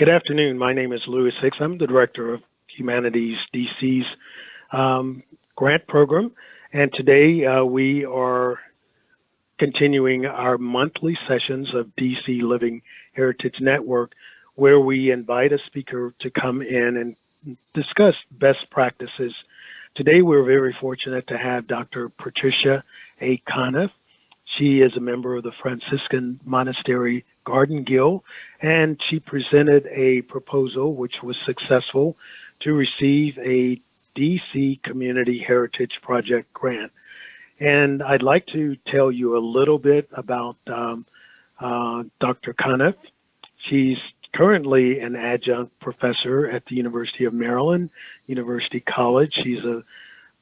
Good afternoon. My name is Louis Hicks. I'm the Director of Humanities DC's grant program, and today we are continuing our monthly sessions of DC Living Heritage Network, where we invite a speaker to come in and discuss best practices. Today we're very fortunate to have Dr. Patricia A. Conniff. She is a member of the Franciscan Monastery Garden Guild, and she presented a proposal which was successful to receive a DC Community Heritage Project grant. And I'd like to tell you a little bit about Dr. Conniff. She's currently an adjunct professor at the University of Maryland, University College. She's a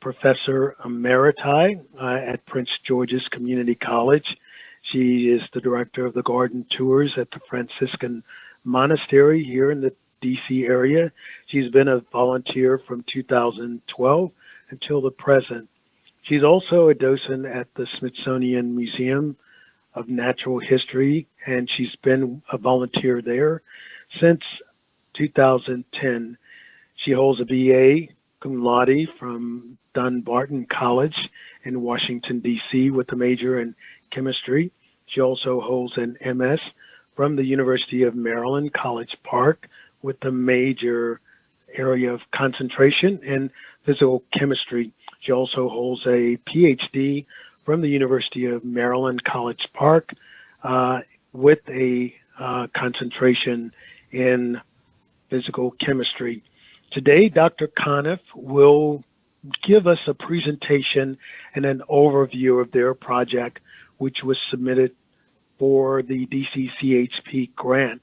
professor emeriti at Prince George's Community College. She is the director of the garden tours at the Franciscan Monastery here in the DC area. She's been a volunteer from 2012 until the present. She's also a docent at the Smithsonian Museum of Natural History, and she's been a volunteer there since 2010. She holds a BA cum laude from Dunbarton College in Washington, D.C. with a major in chemistry. She also holds an MS from the University of Maryland, College Park, with a major area of concentration in physical chemistry. She also holds a PhD from the University of Maryland, College Park, with a concentration in physical chemistry. Today, Dr. Conniff will give us a presentation and an overview of their project, which was submitted for the DCCHP grant.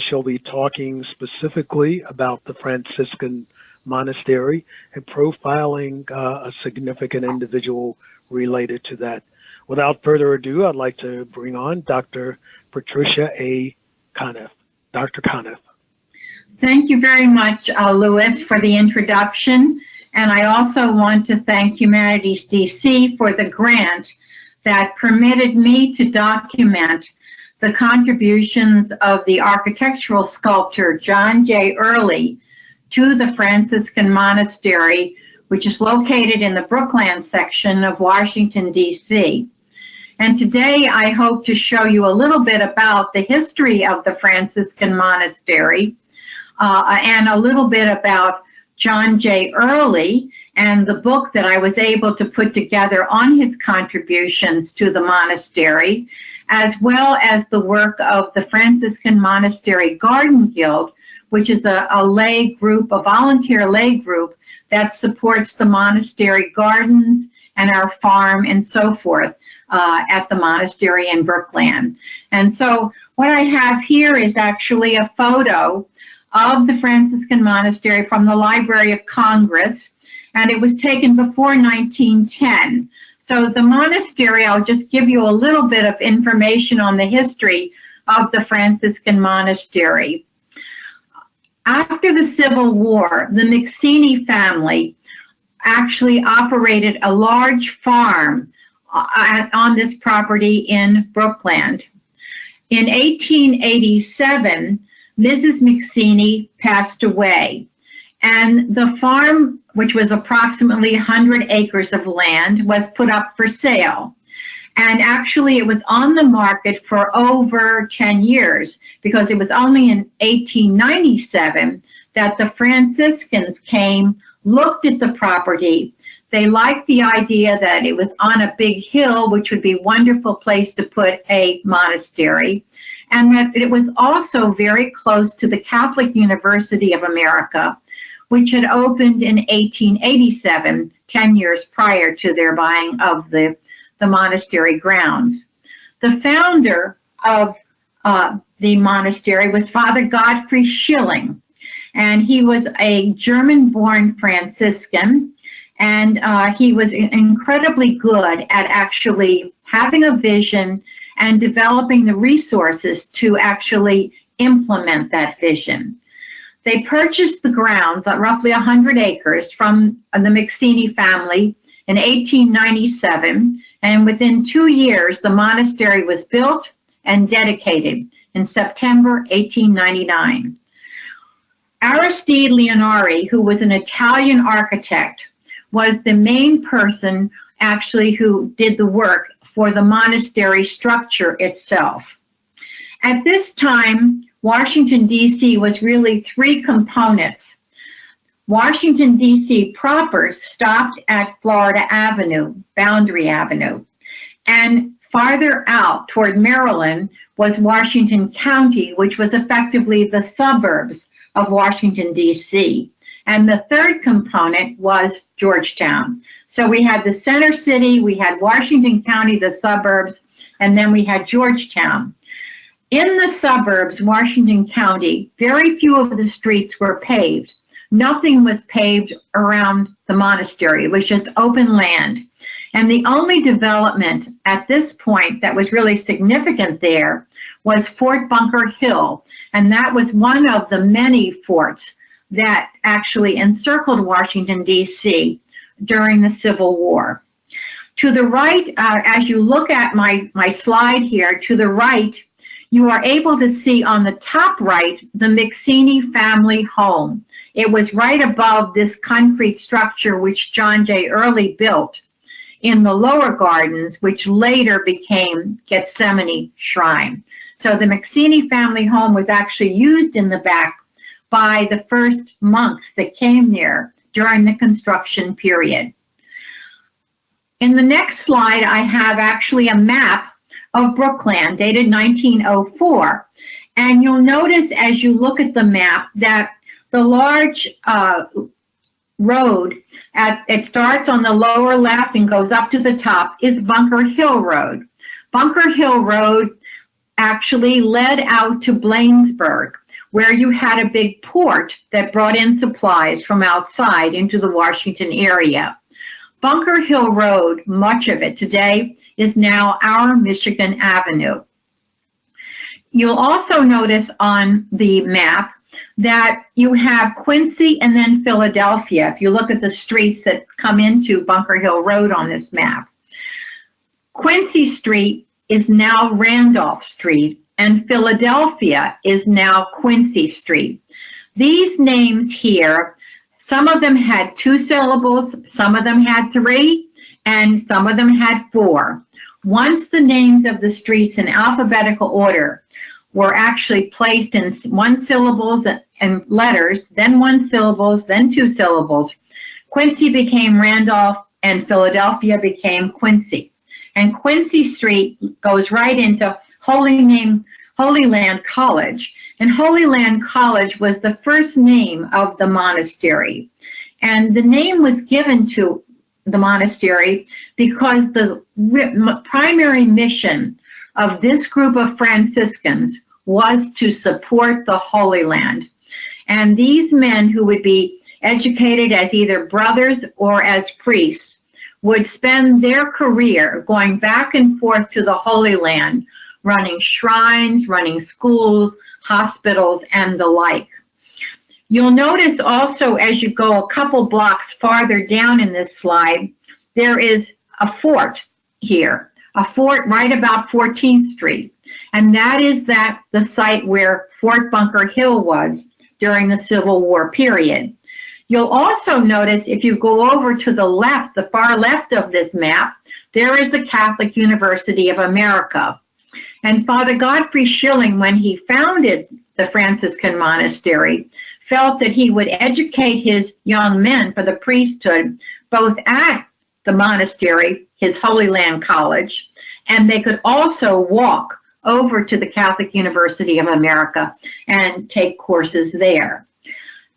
She'll be talking specifically about the Franciscan Monastery and profiling a significant individual related to that. Without further ado, I'd like to bring on Dr. Patricia A. Conniff. Dr. Conniff. Thank you very much, Louis, for the introduction. And I also want to thank Humanities DC for the grant that permitted me to document the contributions of the architectural sculptor John J. Earley to the Franciscan Monastery, which is located in the Brookland section of Washington, D.C. And today I hope to show you a little bit about the history of the Franciscan Monastery and a little bit about John J. Earley and the book that I was able to put together on his contributions to the monastery, as well as the work of the Franciscan Monastery Garden Guild, which is a lay group, a volunteer lay group that supports the monastery gardens and our farm and so forth at the monastery in Brookland. And so what I have here is actually a photo of the Franciscan Monastery from the Library of Congress, and it was taken before 1910. So the monastery, I'll just give you a little bit of information on the history of the Franciscan Monastery. After the Civil War, the McSeany family actually operated a large farm on this property in Brookland. In 1887, Mrs. McSeany passed away, and the farm, which was approximately 100 acres of land, was put up for sale. And actually it was on the market for over 10 years, because it was only in 1897 that the Franciscans came, looked at the property. They liked the idea that it was on a big hill, which would be a wonderful place to put a monastery, and that it was also very close to the Catholic University of America, which had opened in 1887, 10 years prior to their buying of the monastery grounds. The founder of the monastery was Father Godfrey Schilling, and he was a German-born Franciscan, and he was incredibly good at actually having a vision and developing the resources to actually implement that vision. They purchased the grounds, roughly 100 acres, from the McSeany family in 1897, and within 2 years, the monastery was built and dedicated in September 1899. Aristide Leonari, who was an Italian architect, was the main person actually who did the work for the monastery structure itself. At this time, Washington, D.C. was really three components. Washington, D.C. proper stopped at Florida Avenue, Boundary Avenue, and farther out toward Maryland was Washington County, which was effectively the suburbs of Washington, D.C. And the third component was Georgetown. So we had the center city, we had Washington County, the suburbs, and then we had Georgetown. In the suburbs, Washington County, very few of the streets were paved. Nothing was paved around the monastery. It was just open land. And the only development at this point that was really significant there was Fort Bunker Hill. And that was one of the many forts that actually encircled Washington, D.C. during the Civil War. To the right, as you look at my slide here, to the right, you are able to see on the top right the McSeany family home. It was right above this concrete structure which John J. Earley built in the lower gardens, which later became Gethsemane Shrine. So the McSeany family home was actually used in the back by the first monks that came there during the construction period. In the next slide, I have actually a map of Brookland dated 1904. And you'll notice as you look at the map that the large road, it starts on the lower left and goes up to the top, is Bunker Hill Road. Bunker Hill Road actually led out to Bladensburg, where you had a big port that brought in supplies from outside into the Washington area. Bunker Hill Road, much of it today, is now our Michigan Avenue. You'll also notice on the map that you have Quincy and then Philadelphia, if you look at the streets that come into Bunker Hill Road on this map. Quincy Street is now Randolph Street, and Philadelphia is now Quincy Street. These names here, some of them had 2 syllables, some of them had 3, and some of them had 4. Once the names of the streets in alphabetical order were actually placed in 1 syllables and letters, then 1 syllables, then 2 syllables, Quincy became Randolph and Philadelphia became Quincy. And Quincy Street goes right into Holy Land College. And Holy Land College was the first name of the monastery. And the name was given to the monastery because the primary mission of this group of Franciscans was to support the Holy Land. And these men who would be educated as either brothers or as priests would spend their career going back and forth to the Holy Land, running shrines, running schools, hospitals, and the like. You'll notice also as you go a couple blocks farther down in this slide, there is a fort here, a fort right about 14th Street. And that is the site where Fort Bunker Hill was during the Civil War period. You'll also notice if you go over to the left, the far left of this map, there is the Catholic University of America. And Father Godfrey Schilling, when he founded the Franciscan monastery, felt that he would educate his young men for the priesthood, both at the monastery, his Holy Land College, and they could also walk over to the Catholic University of America and take courses there.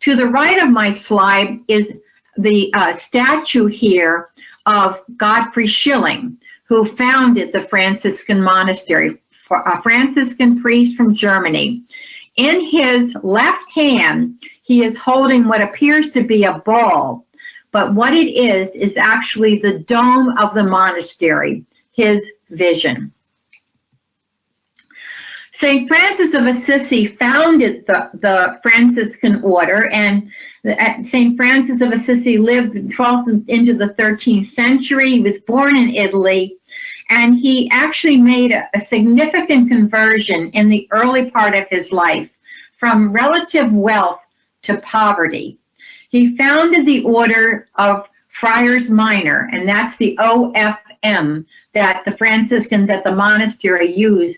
To the right of my slide is the statue here of Godfrey Schilling, who founded the Franciscan monastery, a Franciscan priest from Germany. In his left hand, he is holding what appears to be a ball, but what it is actually the dome of the monastery, his vision. St. Francis of Assisi founded the Franciscan order, and St. Francis of Assisi lived in 12th into the 13th century. He was born in Italy, and he actually made a significant conversion in the early part of his life from relative wealth to poverty. He founded the Order of Friars Minor, and that's the OFM that the Franciscans at the monastery use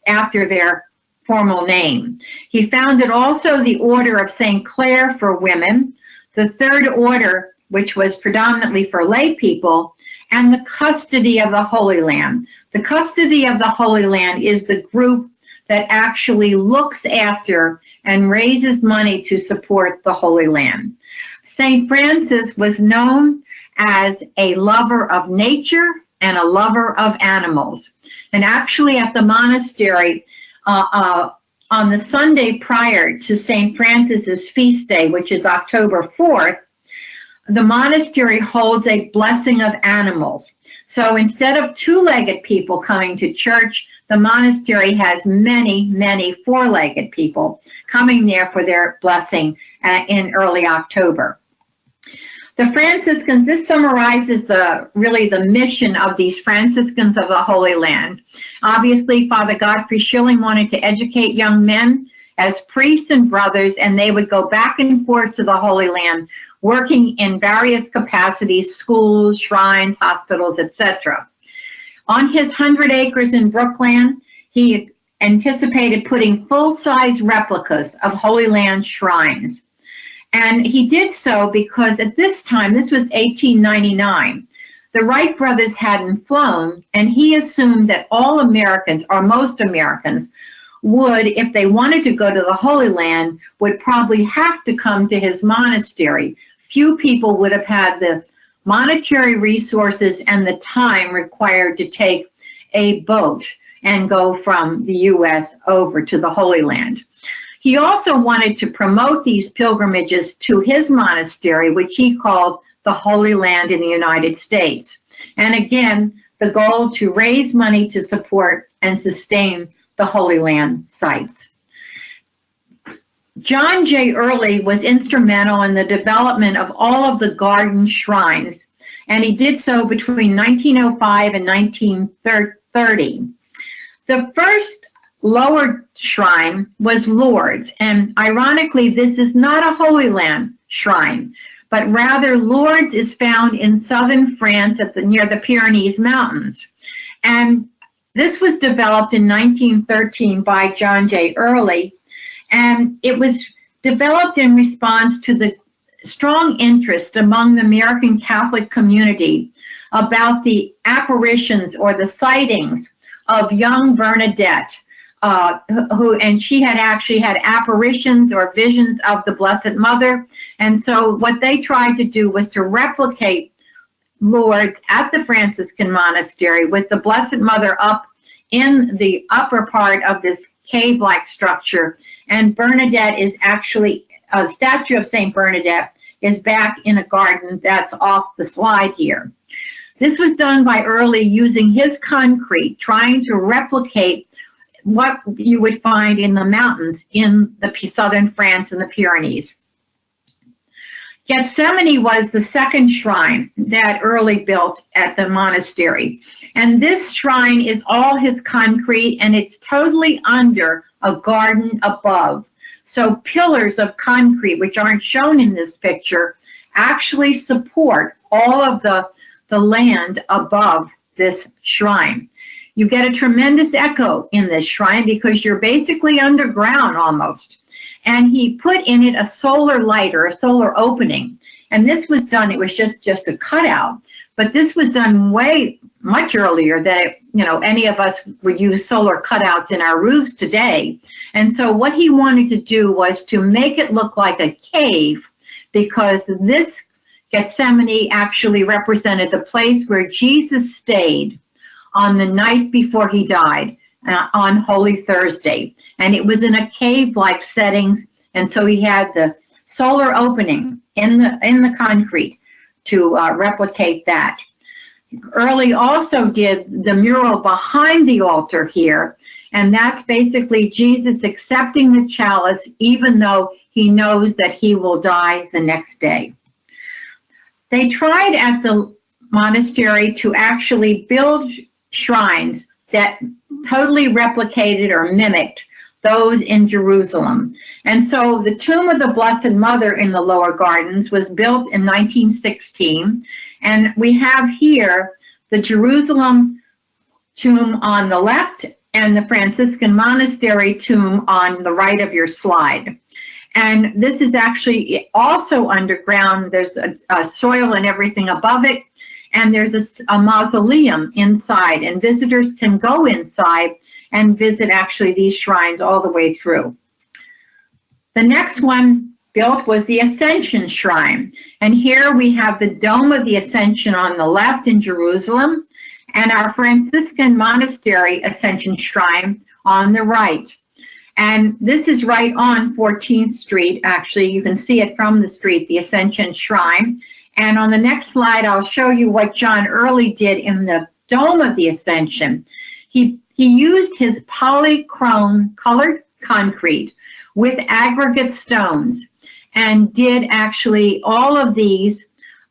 after their formal name. He founded also the Order of St. Clare for women, the Third Order, which was predominantly for lay people, and the Custody of the Holy Land. The Custody of the Holy Land is the group that actually looks after and raises money to support the Holy Land. St. Francis was known as a lover of nature and a lover of animals. And actually at the monastery, on the Sunday prior to St. Francis's feast day, which is October 4th, the monastery holds a blessing of animals. So instead of two-legged people coming to church, the monastery has many, many four-legged people coming there for their blessing in early October. The Franciscans, this summarizes really the mission of these Franciscans of the Holy Land. Obviously, Father Godfrey Schilling wanted to educate young men as priests and brothers, and they would go back and forth to the Holy Land, working in various capacities, schools, shrines, hospitals, etc. On his 100 acres in Brookland, he anticipated putting full-size replicas of Holy Land shrines. And he did so because at this time, this was 1899, the Wright brothers hadn't flown, and he assumed that all Americans, or most Americans, would, if they wanted to go to the Holy Land, would probably have to come to his monastery. Few people would have had the monetary resources and the time required to take a boat and go from the U.S. over to the Holy Land. He also wanted to promote these pilgrimages to his monastery, which he called the Holy Land in the United States. And again, the goal to raise money to support and sustain the Holy Land sites. John J. Earley was instrumental in the development of all of the garden shrines, and he did so between 1905 and 1930. The first lower shrine was Lourdes, and ironically, this is not a Holy Land shrine, but rather Lourdes is found in southern France near the Pyrenees Mountains. And this was developed in 1913 by John J. Earley, and it was developed in response to the strong interest among the American Catholic community about the apparitions or the sightings of young Bernadette, and she had actually had apparitions or visions of the Blessed Mother. And so what they tried to do was to replicate Lourdes at the Franciscan monastery with the Blessed Mother up in the upper part of this cave-like structure. And Bernadette is actually, a statue of Saint Bernadette is back in a garden that's off the slide here. This was done by Earley using his concrete, trying to replicate what you would find in the mountains in the southern France and the Pyrenees. Gethsemane was the second shrine that Earley built at the monastery. And this shrine is all his concrete, and it's totally under a garden above. So pillars of concrete, which aren't shown in this picture, actually support all of the land above this shrine. You get a tremendous echo in this shrine because you're basically underground almost. And he put in it a solar light or a solar opening. And this was done, it was just a cutout, but this was done much earlier than any of us would use solar cutouts in our roofs today. And so what he wanted to do was to make it look like a cave, because this Gethsemane actually represented the place where Jesus stayed on the night before he died, on Holy Thursday. And it was in a cave-like settings, and so he had the solar opening in the concrete to replicate that. Earley also did the mural behind the altar here, and that's basically Jesus accepting the chalice even though he knows that he will die the next day. They tried at the monastery to actually build shrines that totally replicated or mimicked those in Jerusalem. And so the tomb of the Blessed Mother in the Lower Gardens was built in 1916. And we have here the Jerusalem tomb on the left and the Franciscan Monastery tomb on the right of your slide. And this is actually also underground. There's a soil and everything above it. And there's a mausoleum inside. And visitors can go inside and visit actually these shrines all the way through. The next one built was the Ascension Shrine. And here we have the Dome of the Ascension on the left in Jerusalem, and our Franciscan Monastery Ascension Shrine on the right. And this is right on 14th Street. Actually, you can see it from the street, the Ascension Shrine. And on the next slide, I'll show you what John Earley did in the Dome of the Ascension. He used his polychrome colored concrete with aggregate stones and did actually all of these.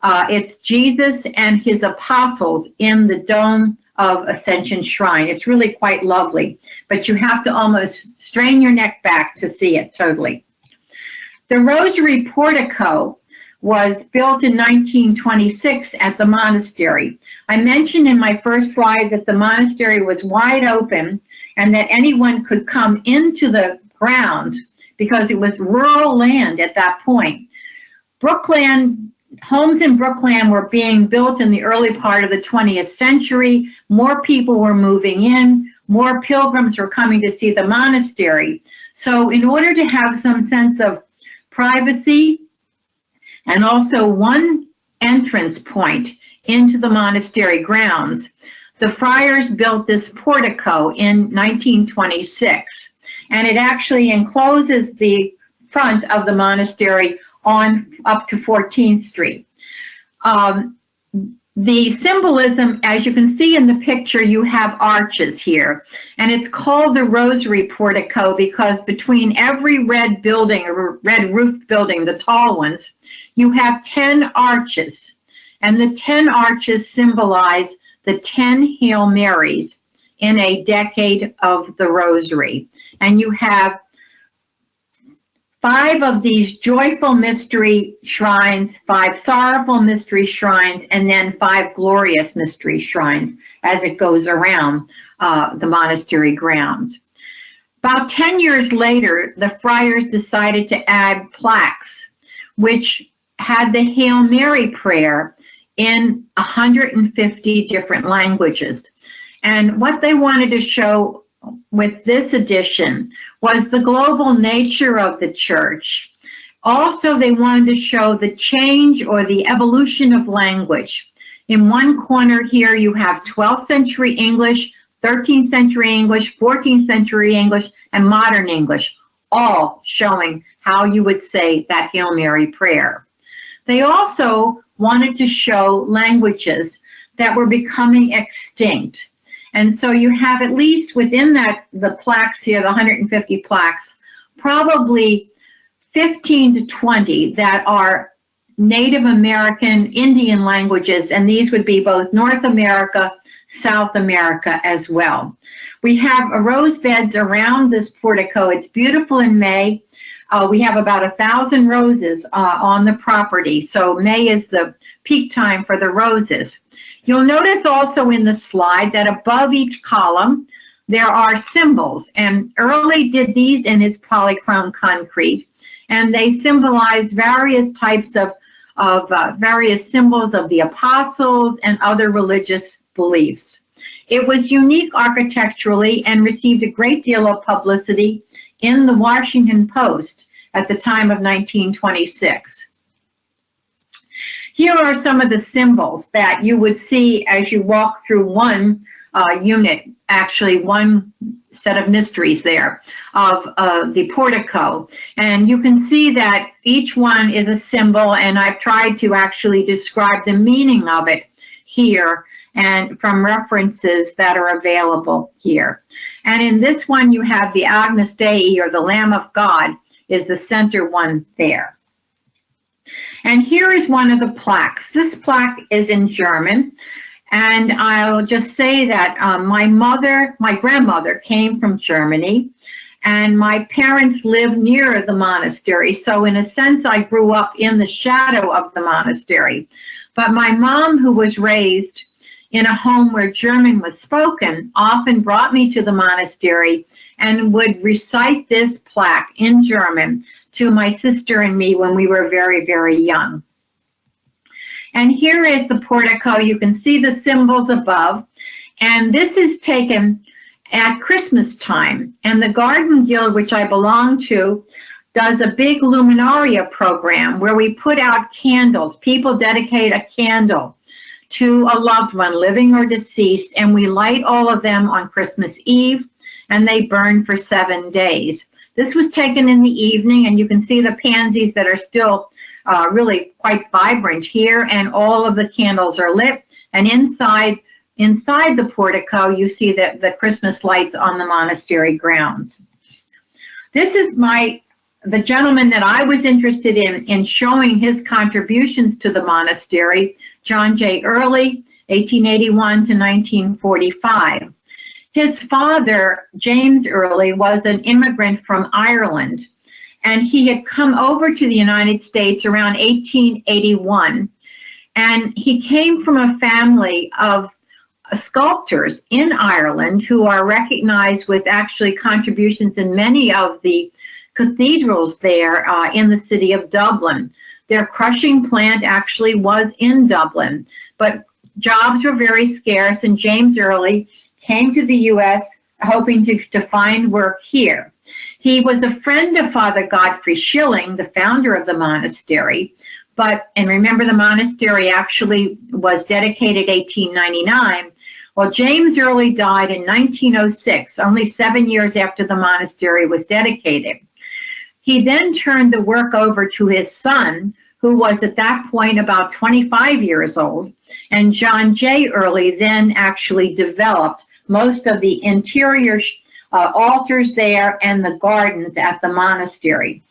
It's Jesus and his apostles in the Dome of Ascension Shrine. It's really quite lovely, but you have to almost strain your neck back to see it totally. The Rosary Portico was built in 1926 at the monastery. I mentioned in my first slide that the monastery was wide open and that anyone could come into the grounds because it was rural land at that point. Homes in Brookland were being built in the early part of the 20th century. More people were moving in. More pilgrims were coming to see the monastery. So in order to have some sense of privacy and also one entrance point into the monastery grounds, the friars built this portico in 1926. And it actually encloses the front of the monastery on up to 14th Street. The symbolism, as you can see in the picture, you have arches here, and it's called the Rosary Portico because between every red building or red roof building, the tall ones, you have 10 arches, and the 10 arches symbolize the 10 Hail Marys in a decade of the Rosary. And you have 5 of these joyful mystery shrines, 5 sorrowful mystery shrines, and then 5 glorious mystery shrines as it goes around the monastery grounds. About 10 years later, the friars decided to add plaques, which had the Hail Mary prayer in 150 different languages. And what they wanted to show with this edition was the global nature of the church. Also, they wanted to show the change or the evolution of language. In one corner here, you have 12th century English, 13th century English, 14th century English, and modern English, all showing how you would say that Hail Mary prayer. They also wanted to show languages that were becoming extinct. And so you have at least within that, the plaques here, the 150 plaques, probably 15 to 20 that are Native American Indian languages, and these would be both North America, South America as well. We have rose beds around this portico. It's beautiful in May. We have about 1,000 roses on the property, so May is the peak time for the roses. You'll notice also in the slide that above each column there are symbols, and Earley did these in his polychrome concrete, and they symbolize various types of various symbols of the apostles and other religious beliefs. It was unique architecturally and received a great deal of publicity in the Washington Post at the time of 1926. Here are some of the symbols that you would see as you walk through one unit, actually one set of mysteries there of the portico. And you can see that each one is a symbol, and I've tried to actually describe the meaning of it here and from references that are available here. And in this one you have the Agnus Dei, or the Lamb of God, is the center one there. And here is one of the plaques. This plaque is in German, and I'll just say that my grandmother came from Germany, And my parents lived near the monastery, so in a sense I grew up in the shadow of the monastery. But my mom, who was raised in a home where German was spoken, often brought me to the monastery and would recite this plaque in German to my sister and me when we were very, very young. And here is the portico. You can see the symbols above. And this is taken at Christmas time. And the Garden Guild, which I belong to, does a big luminaria program where we put out candles. People dedicate a candle to a loved one, living or deceased, and we light all of them on Christmas Eve, and they burn for 7 days. This was taken in the evening, and you can see the pansies that are still really quite vibrant here, and all of the candles are lit. And inside the portico, you see the Christmas lights on the monastery grounds. This is the gentleman that I was interested in showing his contributions to the monastery, John J. Earley, 1881 to 1945. His father, James Earley, was an immigrant from Ireland, and he had come over to the United States around 1881, and he came from a family of sculptors in Ireland who are recognized with actually contributions in many of the cathedrals there in the city of Dublin. Their crushing plant actually was in Dublin, but jobs were very scarce, and James Earley came to the U.S. hoping to find work here. He was a friend of Father Godfrey Schilling, the founder of the monastery, and remember the monastery actually was dedicated 1899. Well, James Earley died in 1906, only 7 years after the monastery was dedicated. He then turned the work over to his son, who was at that point about 25 years old, and John J. Earley then actually developed most of the interior altars there and the gardens at the monastery.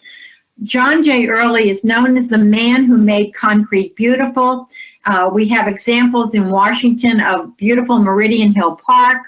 John J. Earley is known as the man who made concrete beautiful. We have examples in Washington of beautiful Meridian Hill Park,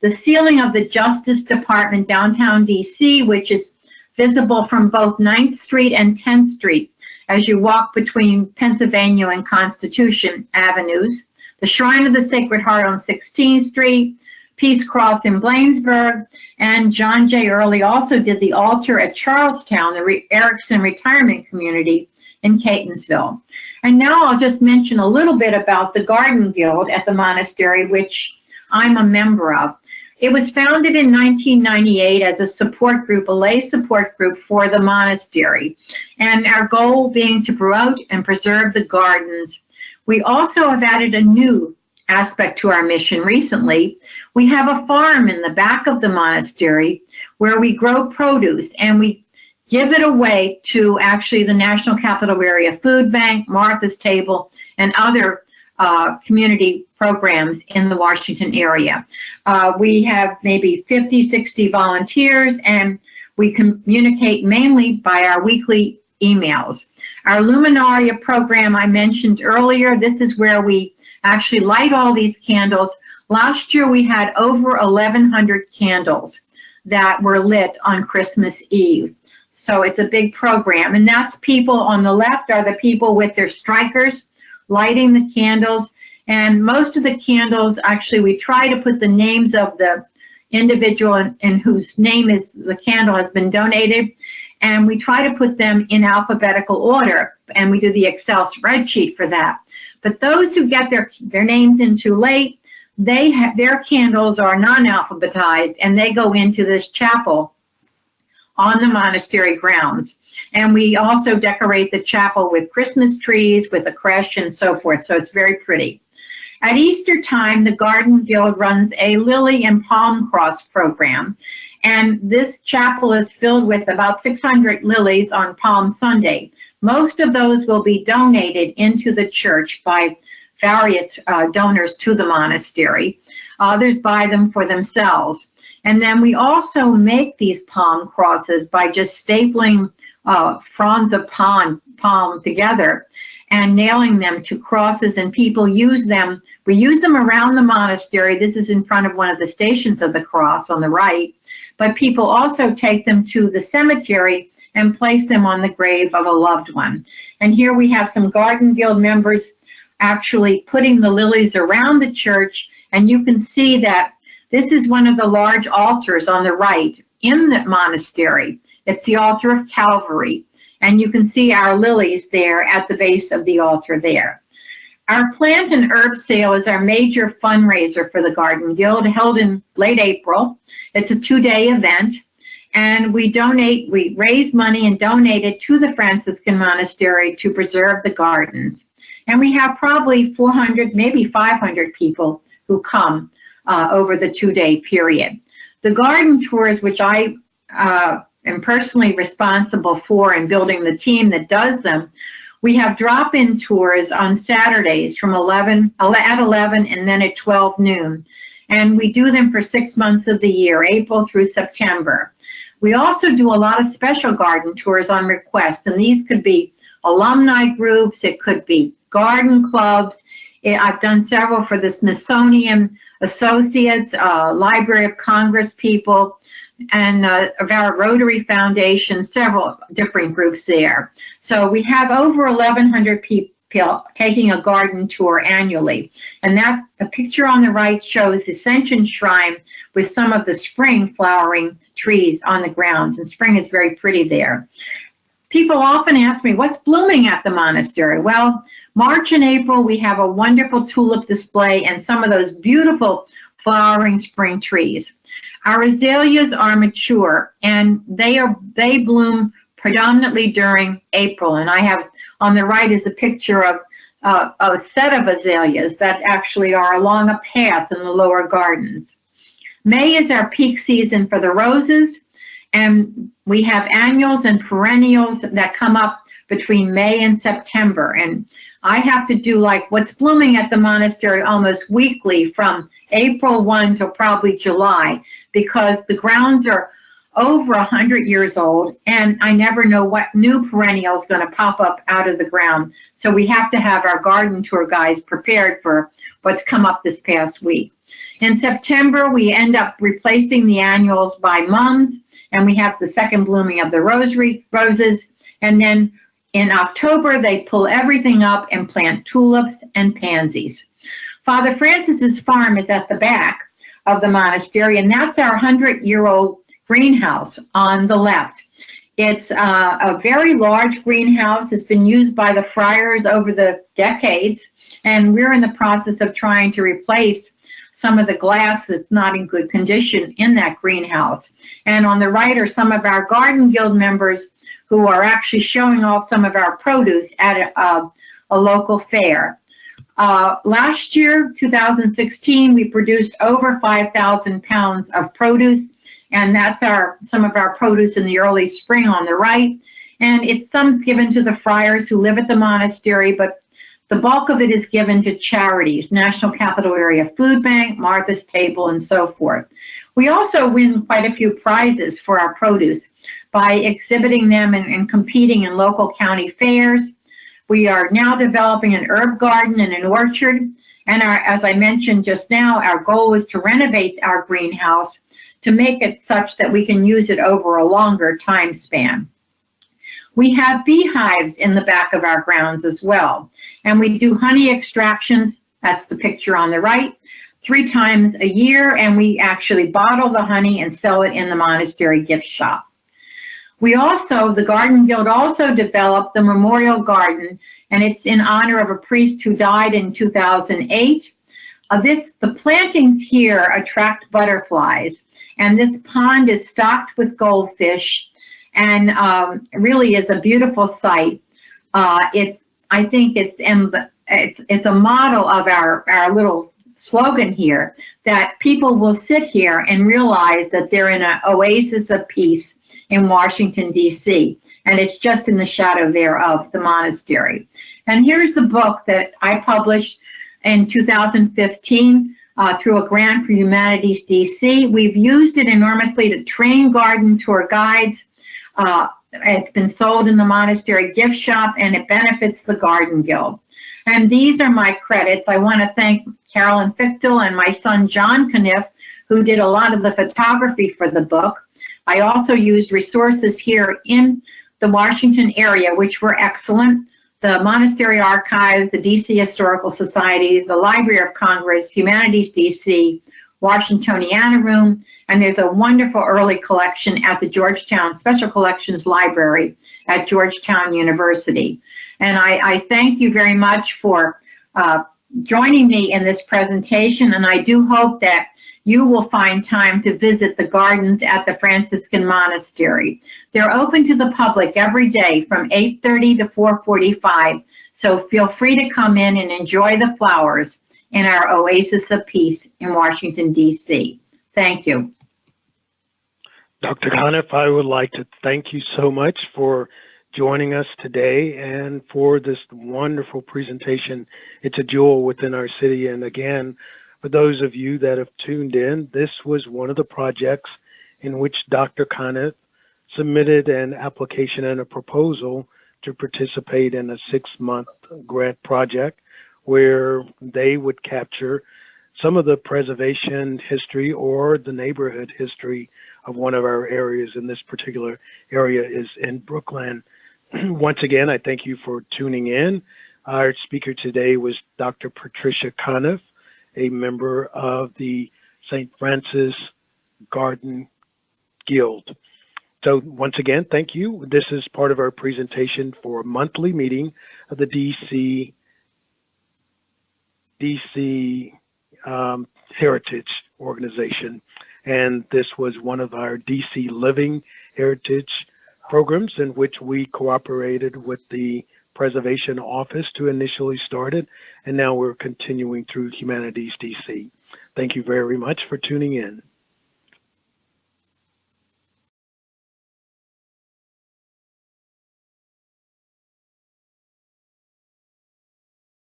the ceiling of the Justice Department downtown D.C., which is visible from both 9th Street and 10th Street as you walk between Pennsylvania and Constitution Avenues, the Shrine of the Sacred Heart on 16th Street, Peace Cross in Bladensburg, and John J. Earley also did the altar at Charlestown, the Erickson Retirement Community in Catonsville. And now I'll just mention a little bit about the Garden Guild at the monastery, which I'm a member of. It was founded in 1998 as a support group, a lay support group for the monastery, and our goal being to promote and preserve the gardens. We also have added a new aspect to our mission recently. We have a farm in the back of the monastery where we grow produce, and we give it away to actually the National Capital Area Food Bank, Martha's Table, and other community programs in the Washington area. We have maybe 50, 60 volunteers, and we communicate mainly by our weekly emails. Our Luminaria program I mentioned earlier, this is where we actually light all these candles. Last year we had over 1,100 candles that were lit on Christmas Eve. So it's a big program, and that's people on the left are the people with their strikers lighting the candles, and most of the candles, actually we try to put the names of the individual in whose name is the candle has been donated, and we try to put them in alphabetical order, and we do the Excel spreadsheet for that. But those who get their names in too late, their candles are non-alphabetized, and they go into this chapel on the monastery grounds. And we also decorate the chapel with Christmas trees, with a creche and so forth, so it's very pretty. At Easter time, the Garden Guild runs a Lily and Palm Cross program, and this chapel is filled with about 600 lilies on Palm Sunday. Most of those will be donated into the church by various donors to the monastery. Others buy them for themselves. And then we also make these palm crosses by just stapling fronds of palm together and nailing them to crosses, and people use them. We use them around the monastery. This is in front of one of the stations of the cross on the right, but people also take them to the cemetery and place them on the grave of a loved one. And here we have some Garden Guild members actually putting the lilies around the church, and you can see that this is one of the large altars on the right in the monastery. It's the altar of Calvary, and you can see our lilies there at the base of the altar there. Our plant and herb sale is our major fundraiser for the Garden Guild, held in late April. It's a 2-day event, and we raise money and donate it to the Franciscan Monastery to preserve the gardens. And we have probably 400, maybe 500 people who come over the 2-day period. The garden tours, which I am personally responsible for in building the team that does them, we have drop-in tours on Saturdays from 11 and then at 12 noon. And we do them for 6 months of the year, April through September. We also do a lot of special garden tours on request, and these could be alumni groups, it could be garden clubs. I've done several for the Smithsonian Associates, Library of Congress people, and of our Rotary Foundation, several different groups there. So we have over 1,100 people taking a garden tour annually. And the picture on the right shows the Ascension Shrine with some of the spring flowering trees on the grounds, and spring is very pretty there. People often ask me, what's blooming at the monastery? Well, March and April, we have a wonderful tulip display and some of those beautiful flowering spring trees. Our azaleas are mature, and they bloom predominantly during April. And I have on the right is a picture of a set of azaleas that actually are along a path in the lower gardens. May is our peak season for the roses, and we have annuals and perennials that come up between May and September. And I have to do like what's blooming at the monastery almost weekly from April 1 to probably July, because the grounds are over 100 years old, and I never know what new perennial is going to pop up out of the ground. So we have to have our garden tour guides prepared for what's come up this past week. In September, we end up replacing the annuals by mums, and we have the second blooming of the roses. And then in October, they pull everything up and plant tulips and pansies. Father Francis's farm is at the back of the monastery, and that's our 100-year-old greenhouse on the left. It's a very large greenhouse. It's been used by the friars over the decades, and we're in the process of trying to replace some of the glass that's not in good condition in that greenhouse. And on the right are some of our Garden Guild members who are actually showing off some of our produce at a local fair. Last year, 2016, we produced over 5,000 pounds of produce, and that's some of our produce in the early spring on the right. And some's given to the friars who live at the monastery, but the bulk of it is given to charities, National Capital Area Food Bank, Martha's Table, and so forth. We also win quite a few prizes for our produce by exhibiting them and competing in local county fairs. We are now developing an herb garden and an orchard. And as I mentioned just now, our goal is to renovate our greenhouse to make it such that we can use it over a longer time span. We have beehives in the back of our grounds as well. And we do honey extractions, that's the picture on the right, 3 times a year, and we actually bottle the honey and sell it in the monastery gift shop. The Garden Guild also developed the Memorial Garden, and it's in honor of a priest who died in 2008. The plantings here attract butterflies, and this pond is stocked with goldfish, and really is a beautiful sight. I think it's a model of our little slogan here, that people will sit here and realize that they're in an oasis of peace in Washington, D.C., and it's just in the shadow there of the monastery. And here's the book that I published in 2015 through a grant for Humanities D.C. We've used it enormously to train garden tour guides. It's been sold in the monastery gift shop, and it benefits the Garden Guild. And these are my credits. I want to thank Carolyn Fichtel and my son John Kniff, who did a lot of the photography for the book. I also used resources here in the Washington area, which were excellent. The Monastery Archives, the DC Historical Society, the Library of Congress, Humanities DC, Washingtoniana Room, and there's a wonderful Earley collection at the Georgetown Special Collections Library at Georgetown University. And I thank you very much for joining me in this presentation, and I do hope that you will find time to visit the gardens at the Franciscan Monastery. They're open to the public every day from 8:30 to 4:45, so feel free to come in and enjoy the flowers in our oasis of peace in Washington, D.C. Thank you. Dr. Conniff, I would like to thank you so much for joining us today and for this wonderful presentation. It's a jewel within our city, and again, for those of you that have tuned in, this was one of the projects in which Dr. Conniff submitted an application and a proposal to participate in a 6-month grant project where they would capture some of the preservation history or the neighborhood history of one of our areas. And this particular area is in Brooklyn. Once again, I thank you for tuning in. Our speaker today was Dr. Patricia Conniff, a member of the St. Francis Garden Guild. So once again, thank you. This is part of our presentation for a monthly meeting of the DC Heritage Organization. And this was one of our DC Living Heritage programs in which we cooperated with the Preservation Office to initially start it, and now we're continuing through Humanities DC. Thank you very much for tuning in.